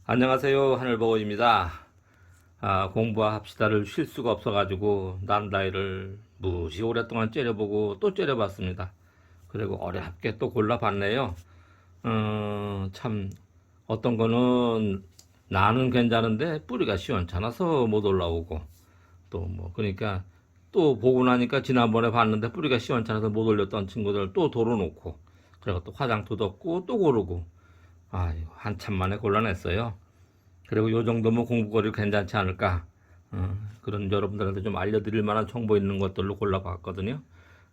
안녕하세요. 하늘보고입니다. 공부합시다를 쉴 수가 없어가지고 난다이를 무지 오랫동안 째려보고 또 째려봤습니다. 그리고 어렵게 또 골라봤네요. 참 어떤 거는 나는 괜찮은데 뿌리가 시원찮아서 못 올라오고 또 뭐 그러니까 또 보고 나니까 지난번에 봤는데 뿌리가 시원찮아서 못 올렸던 친구들 또 돌어놓고 그리고 또 화장 돋았고 또 고르고 한참 만에 골라냈어요. 그리고 요 정도면 공부거리 괜찮지 않을까. 그런 여러분들한테 좀 알려드릴 만한 정보 있는 것들로 골라봤거든요.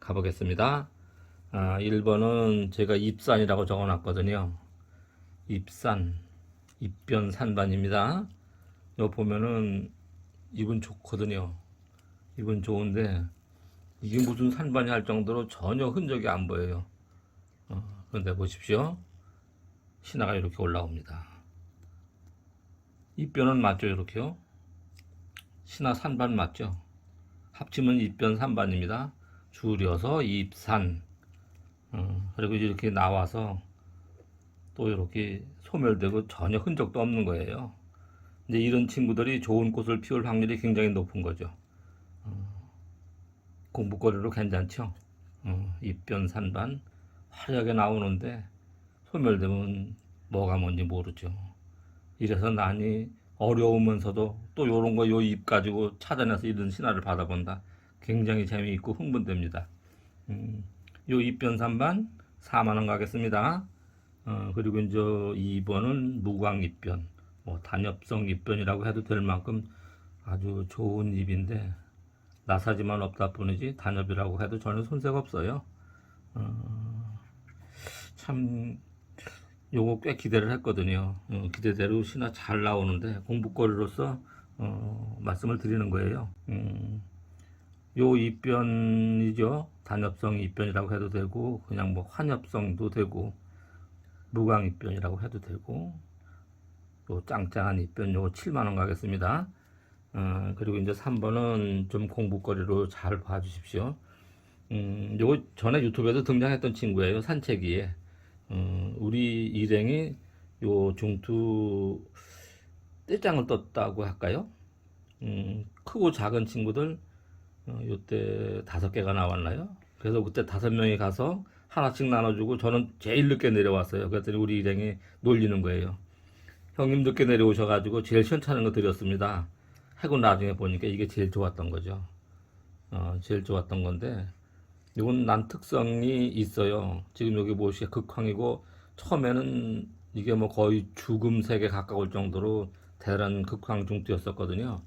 가보겠습니다. 1번은 제가 입산이라고 적어놨거든요. 입산, 입변 산반입니다. 요 보면은 입은 좋거든요. 입은 좋은데 이게 무슨 산반이 할 정도로 전혀 흔적이 안 보여요. 그런데 보십시오. 신화가 이렇게 올라옵니다. 입변은 맞죠, 이렇게요? 신화 산반 맞죠? 합치면 입변 산반입니다. 줄여서 입산. 그리고 이렇게 나와서 또 이렇게 소멸되고 전혀 흔적도 없는 거예요. 이제 이런 친구들이 좋은 꽃을 피울 확률이 굉장히 높은 거죠. 공부거리로 괜찮죠? 입변 산반 화려하게 나오는데 소멸되면 뭐가 뭔지 모르죠. 이래서 난이 어려우면서도 또 요런 거 요 입 가지고 찾아내서 이런 신화를 받아본다. 굉장히 재미있고 흥분됩니다. 요 입변산반 4만원 가겠습니다. 그리고 이제 2번은 무광입변, 뭐 단엽성 입변이라고 해도 될 만큼 아주 좋은 잎인데 나사지만 없다 뿐이지 단엽이라고 해도 전혀 손색 없어요. 참 요거 꽤 기대를 했거든요. 기대대로 신화 잘 나오는데 공부거리로서 말씀을 드리는 거예요. 요 입변이죠. 단엽성 입변이라고 해도 되고 그냥 뭐 환엽성도 되고 무광 입변이라고 해도 되고 요 짱짱한 입변 요 7만원 가겠습니다. 그리고 이제 3번은 좀 공부거리로 잘 봐주십시오. 요거 전에 유튜브에도 등장했던 친구예요. 산책이에. 우리 일행이 요 중투 떼장을 떴다고 할까요? 크고 작은 친구들 요때 5개가 나왔나요? 그래서 그때 5명이 가서 하나씩 나눠주고 저는 제일 늦게 내려왔어요. 그랬더니 우리 일행이 놀리는 거예요. 형님 늦게 내려오셔가지고 제일 시원찮은 거 드렸습니다. 하고 나중에 보니까 이게 제일 좋았던 거죠. 제일 좋았던 건데 이건 난 특성이 있어요. 지금 여기 보시게 극황이고 처음에는 이게 뭐 거의 죽음색에 가까울 정도로 대란 극황 중투였었거든요.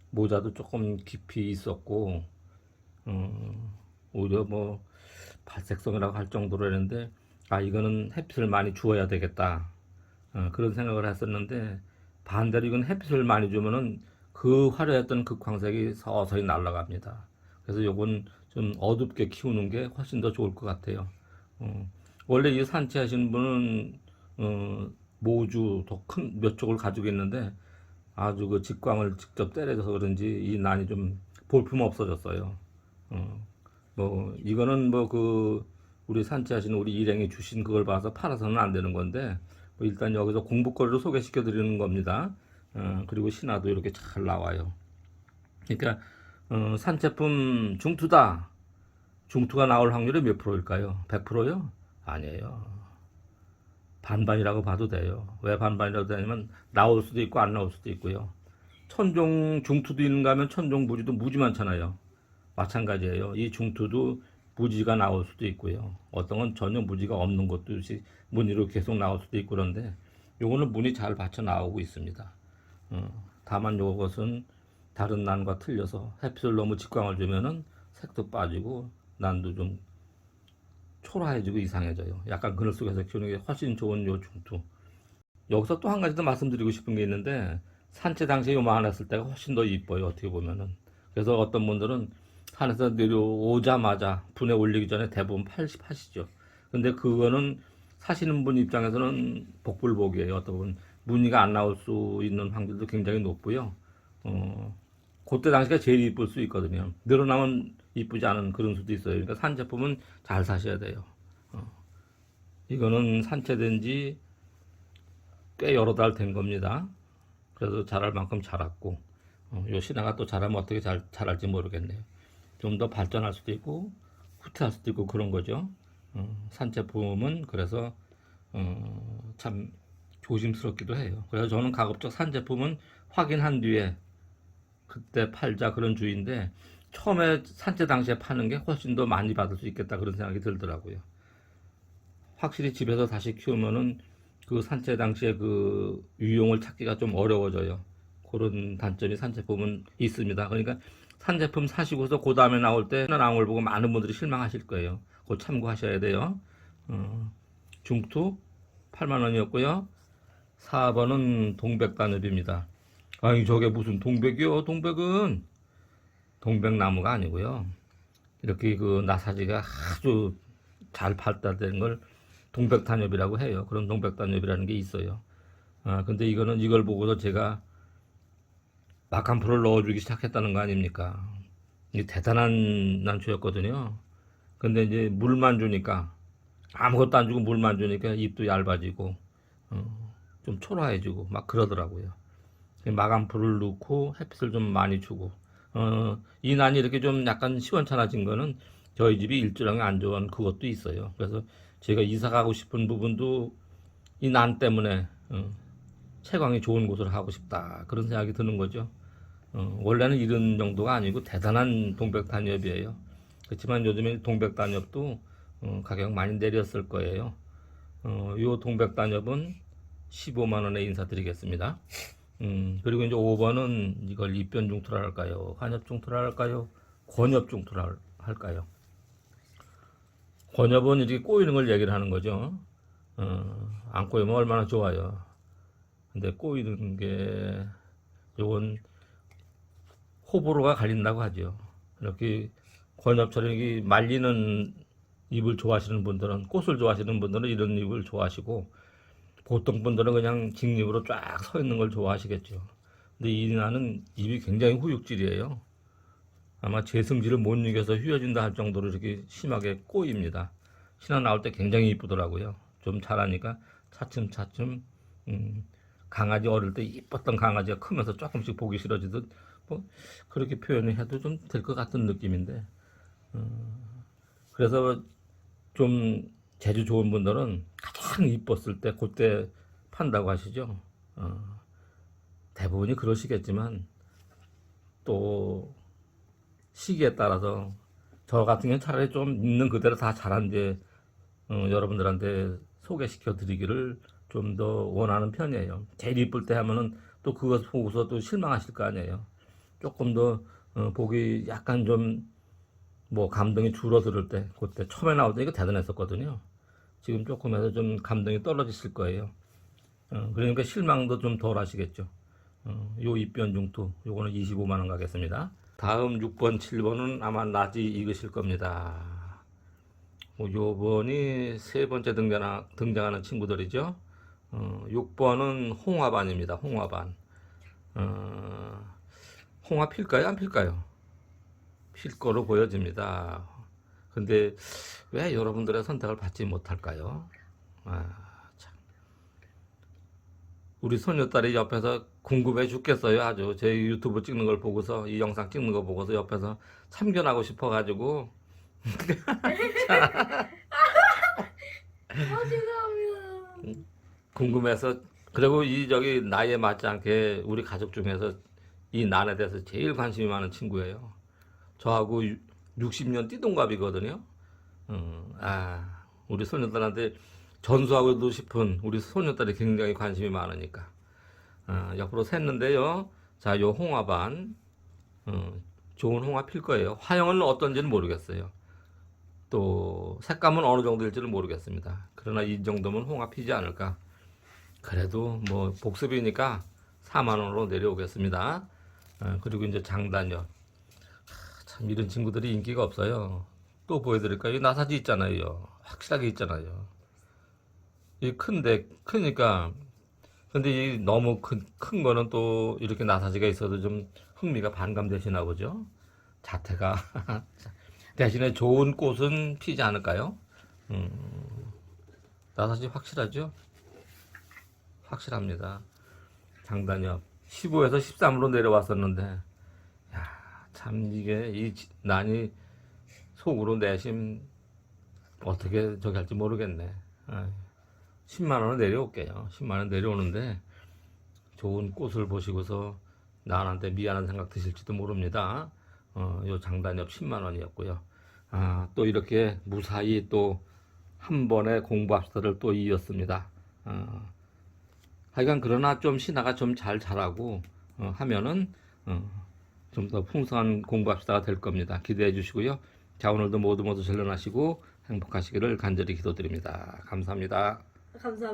모자도 조금 깊이 있었고 오히려 뭐 발색성이라고 할 정도로 했는데 이거는 햇빛을 많이 주어야 되겠다. 그런 생각을 했었는데 반대로 이건 햇빛을 많이 주면은 그 화려했던 극황색이 서서히 날아갑니다. 그래서 요건 좀 어둡게 키우는 게 훨씬 더 좋을 것 같아요. 원래 이 산치하시는 분은 모주 더 큰 몇 쪽을 가지고 있는데 아주 그 직광을 직접 때려서 그런지 이 난이 좀 볼품 없어졌어요. 뭐 이거는 뭐 그 우리 산치하시는 우리 일행이 주신 그걸 봐서 팔아서는 안 되는 건데 뭐 일단 여기서 공부거리로 소개시켜 드리는 겁니다. 그리고 신화도 이렇게 잘 나와요. 그러니까 산제품 중투다. 중투가 나올 확률이 몇 프로일까요? 100%요? 아니에요. 반반이라고 봐도 돼요. 왜 반반이라고 되냐면 나올 수도 있고 안 나올 수도 있고요. 천종 중투도 있는가 하면 천종 무지도 무지 많잖아요. 마찬가지예요. 이 중투도 무지가 나올 수도 있고요. 어떤 건 전혀 무지가 없는 것도 무늬로 계속 나올 수도 있고 그런데 요거는 무늬 잘 받쳐 나오고 있습니다. 다만 요것은 다른 난과 틀려서 햇빛을 너무 직광을 주면은 색도 빠지고 난도 좀 초라해지고 이상해져요. 약간 그늘 속에서 키우는 게 훨씬 좋은 요 중투. 여기서 또 한 가지 더 말씀드리고 싶은 게 있는데 산채 당시에 요만했을 때가 훨씬 더 이뻐요. 어떻게 보면은. 그래서 어떤 분들은 산에서 내려오자마자 분에 올리기 전에 대부분 하시죠. 근데 그거는 사시는 분 입장에서는 복불복이에요. 어떤 분 무늬가 안 나올 수 있는 확률도 굉장히 높고요. 그때 당시가 제일 이쁠 수 있거든요. 늘어나면 이쁘지 않은 그런 수도 있어요. 그러니까 산 제품은 잘 사셔야 돼요. 이거는 산채된 지 꽤 여러 달 된 겁니다. 그래서 자랄 만큼 자랐고, 요 신화가 또 자라면 어떻게 자랄지 모르겠네요. 좀 더 발전할 수도 있고, 후퇴할 수도 있고 그런 거죠. 산제품은 그래서 참 조심스럽기도 해요. 그래서 저는 가급적 산제품은 확인한 뒤에 그때 팔자 그런 주의인데, 처음에 산채 당시에 파는 게 훨씬 더 많이 받을 수 있겠다 그런 생각이 들더라고요. 확실히 집에서 다시 키우면은 그 산채 당시에 그 유용을 찾기가 좀 어려워져요. 그런 단점이 산제품은 있습니다. 그러니까 산제품 사시고서 그 다음에 나올 때 나온 걸 보고 많은 분들이 실망하실 거예요. 그거 참고하셔야 돼요. 중투 8만 원이었고요. 4번은 동백단엽입니다. 아니 저게 무슨 동백이요? 동백은 동백나무가 아니고요. 이렇게 그 나사지가 아주 잘 발달된 걸 동백단엽이라고 해요. 그런 동백단엽이라는 게 있어요. 근데 이거는 이걸 보고서 제가 막한프를 넣어주기 시작했다는 거 아닙니까? 이게 대단한 난초였거든요. 근데 이제 물만 주니까 아무것도 안 주고 물만 주니까 잎도 얇아지고 좀 초라해지고 막 그러더라고요. 마감풀을 넣고 햇빛을 좀 많이 주고 이 난이 이렇게 좀 약간 시원찮아진 거는 저희 집이 일조량이 안 좋은 그것도 있어요. 그래서 제가 이사 가고 싶은 부분도 이 난 때문에 채광이 좋은 곳을 하고 싶다 그런 생각이 드는 거죠. 원래는 이런 정도가 아니고 대단한 동백단엽이에요. 그렇지만 요즘에 동백단엽도 가격 많이 내렸을 거예요. 요 동백단엽은 15만 원에 인사드리겠습니다. 그리고 이제 5번은 이걸 입변중투라 할까요? 환엽중투라 할까요? 권엽중투라 할까요? 권엽은 이렇게 꼬이는 걸 얘기를 하는 거죠. 안 꼬이면 얼마나 좋아요. 근데 꼬이는 게 요건 호불호가 갈린다고 하죠. 이렇게 권엽처럼 이렇게 말리는 잎을 좋아하시는 분들은 꽃을 좋아하시는 분들은 이런 잎을 좋아하시고 보통 분들은 그냥 직립으로 쫙 서 있는 걸 좋아하시겠죠. 근데 이 나는 잎이 굉장히 후육질이에요. 아마 제승질을 못 이겨서 휘어진다 할 정도로 이렇게 심하게 꼬입니다. 신화 나올 때 굉장히 이쁘더라고요. 좀 자라니까 차츰차츰 강아지 어릴 때 이뻤던 강아지가 크면서 조금씩 보기 싫어지듯 뭐 그렇게 표현해도 좀 될 것 같은 느낌인데 그래서 좀 재주 좋은 분들은 가장 이뻤을 때 그때 판다고 하시죠. 대부분이 그러시겠지만 또 시기에 따라서 저 같은 경우는 차라리 좀 있는 그대로 다 자란 뒤에 여러분들한테 소개시켜 드리기를 좀 더 원하는 편이에요. 제일 이쁠 때 하면은 또 그것 보고서 또 실망하실 거 아니에요. 조금 더 보기 약간 좀 뭐 감동이 줄어들 때 그때 처음에 나올 때 이거 대단했었거든요. 지금 조금 해서 좀 감동이 떨어지실 거예요. 그러니까 실망도 좀 덜 하시겠죠. 요 입변중투 요거는 25만 원 가겠습니다. 다음 6번, 7번은 아마 낮이 익으실 겁니다. 요번이 세 번째 등장하는 친구들이죠. 6번은 홍화반입니다. 홍화반. 홍화 필까요? 안 필까요? 필 거로 보여집니다. 근데 왜 여러분들의 선택을 받지 못할까요? 참. 우리 소녀딸이 옆에서 궁금해 죽겠어요. 아주 제 유튜브 찍는 걸 보고서 이 영상 찍는 거 보고서 옆에서 참견하고 싶어가지고 죄송합니다. 궁금해서 그리고 이 저기 나이에 맞지 않게 우리 가족 중에서 이 난에 대해서 제일 관심이 많은 친구예요. 저하고 60년 띠동갑이거든요. 우리 소녀딸한테 전수하고도 싶은 우리 소녀딸이 굉장히 관심이 많으니까. 옆으로 샜는데요. 자, 요 홍화반, 좋은 홍화 필 거예요. 화형은 어떤지는 모르겠어요. 또 색감은 어느 정도일지는 모르겠습니다. 그러나 이 정도면 홍화 피지 않을까. 그래도 뭐 복습이니까 4만 원으로 내려오겠습니다. 그리고 이제 장단엽. 참 이런 친구들이 인기가 없어요. 또 보여드릴까요? 이 나사지 있잖아요. 확실하게 있잖아요. 이 큰데 크니까 근데 이 너무 큰 거는 또 이렇게 나사지가 있어도 좀 흥미가 반감되시나 보죠. 자태가 대신에 좋은 꽃은 피지 않을까요? 나사지 확실하죠? 확실합니다. 장단엽 15에서 13으로 내려왔었는데, 야, 참 이게 난이 속으로 내심 어떻게 저기 할지 모르겠네. 10만 원을 내려올게요. 10만 원 내려오는데 좋은 꽃을 보시고서 나한테 미안한 생각 드실지도 모릅니다. 요 장단엽 10만 원이었고요. 또 이렇게 무사히 또 한 번에 공부합시다를 또 이었습니다. 하여간 그러나 좀 신화가 좀 잘 자라고 하면은 좀 더 풍성한 공부합시다가 될 겁니다. 기대해 주시고요. 자, 오늘도 모두 전련하시고 행복하시기를 간절히 기도드립니다. 감사합니다. 감사합니다.